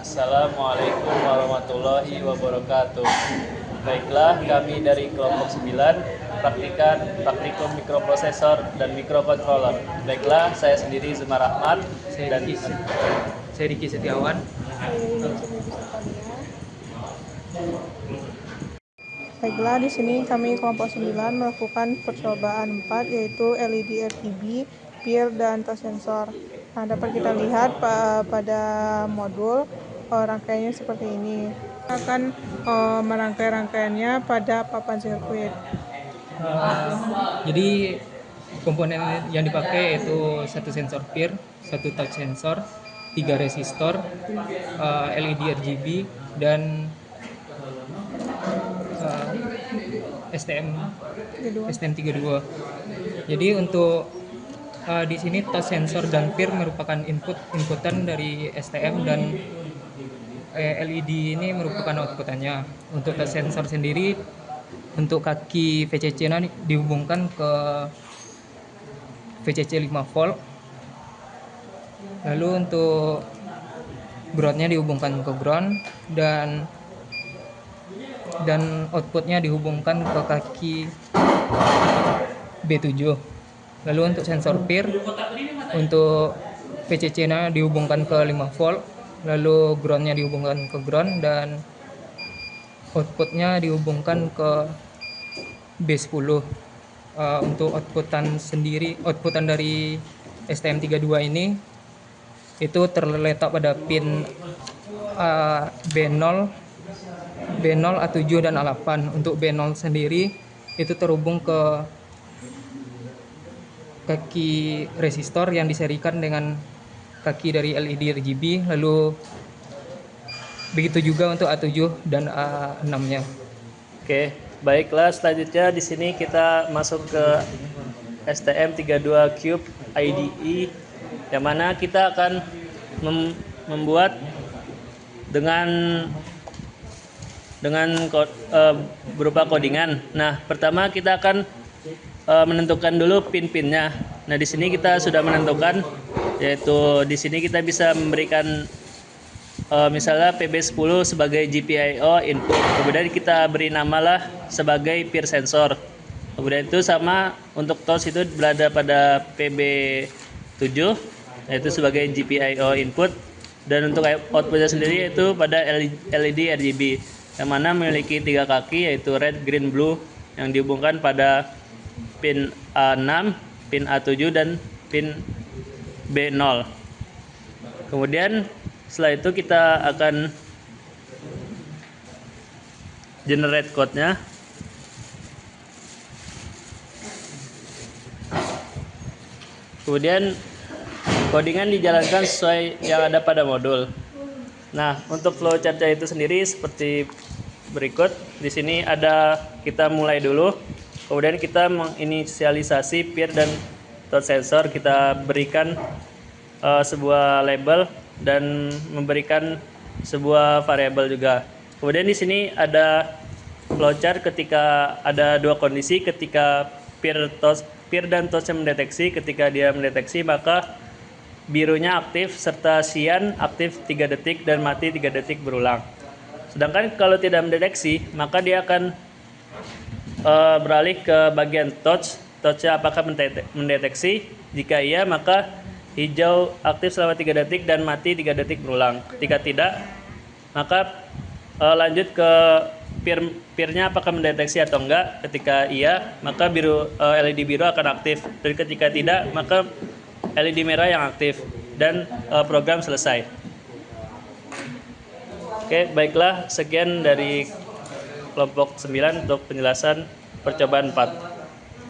Assalamualaikum warahmatullahi wabarakatuh. Baiklah, kami dari kelompok 9 praktikum mikroprosesor dan mikrokontroller. Baiklah, saya sendiri Zumar Ahmad dan Saya Riki Setiawan. Baiklah, di sini kami kelompok 9 melakukan percobaan 4 yaitu LED RGB, PIR, dan touch sensor. Nah, dapat kita lihat pada modul rangkaiannya seperti ini. Kita akan merangkai rangkaiannya pada papan sirkuit. Jadi komponen yang dipakai yaitu satu sensor PIR, satu touch sensor, 3 resistor, LED RGB, dan STM32. Jadi untuk di sini touch sensor dan PIR merupakan inputan dari STM, dan LED ini merupakan outputannya. Untuk touch sensor sendiri, untuk kaki VCC dihubungkan ke VCC 5 volt. Lalu untuk groundnya dihubungkan ke ground, dan outputnya dihubungkan ke kaki B7. Lalu untuk sensor PIR, untuk VCC-nya dihubungkan ke 5 volt, lalu groundnya dihubungkan ke ground, dan outputnya dihubungkan ke B10. Untuk outputan dari STM32 ini itu terletak pada pin B0, A7, dan A8. Untuk B0 sendiri itu terhubung ke kaki resistor yang diserikan dengan kaki dari LED RGB. Lalu begitu juga untuk A7 dan A6-nya. Oke, baiklah, selanjutnya di sini kita masuk ke STM32 Cube IDE, yang mana kita akan membuat dengan berupa codingan. Nah, pertama kita akan menentukan dulu pin-pinnya. Nah, di sini kita sudah menentukan, yaitu di sini kita bisa memberikan misalnya PB10 sebagai GPIO input. Kemudian kita beri namalah sebagai PIR sensor. Kemudian itu sama untuk touch itu berada pada PB7, yaitu sebagai GPIO input. Dan untuk outputnya sendiri itu pada LED RGB, yang mana memiliki 3 kaki, yaitu red, green, blue, yang dihubungkan pada pin A6, pin A7, dan pin B0. Kemudian setelah itu kita akan generate code-nya. Kemudian codingan dijalankan sesuai yang ada pada modul. Nah, untuk flowchart-nya itu sendiri seperti berikut. Di sini ada, kita mulai dulu. Kemudian kita menginisialisasi PIR dan touch sensor. Kita berikan sebuah label dan memberikan sebuah variabel juga. Kemudian di sini ada flowchart ketika ada dua kondisi, ketika PIR dan touch mendeteksi. Ketika dia mendeteksi, maka birunya aktif serta cyan aktif 3 detik dan mati 3 detik berulang. Sedangkan kalau tidak mendeteksi, maka dia akan beralih ke bagian touch. Touch-nya apakah mendeteksi? Jika iya, maka hijau aktif selama 3 detik dan mati 3 detik berulang. Ketika tidak, maka lanjut ke PIR-nya apakah mendeteksi atau enggak. Ketika iya, maka LED biru akan aktif. Dan ketika tidak, maka LED merah yang aktif, dan program selesai. Oke, baiklah, sekian dari kelompok 9 untuk penjelasan percobaan 4.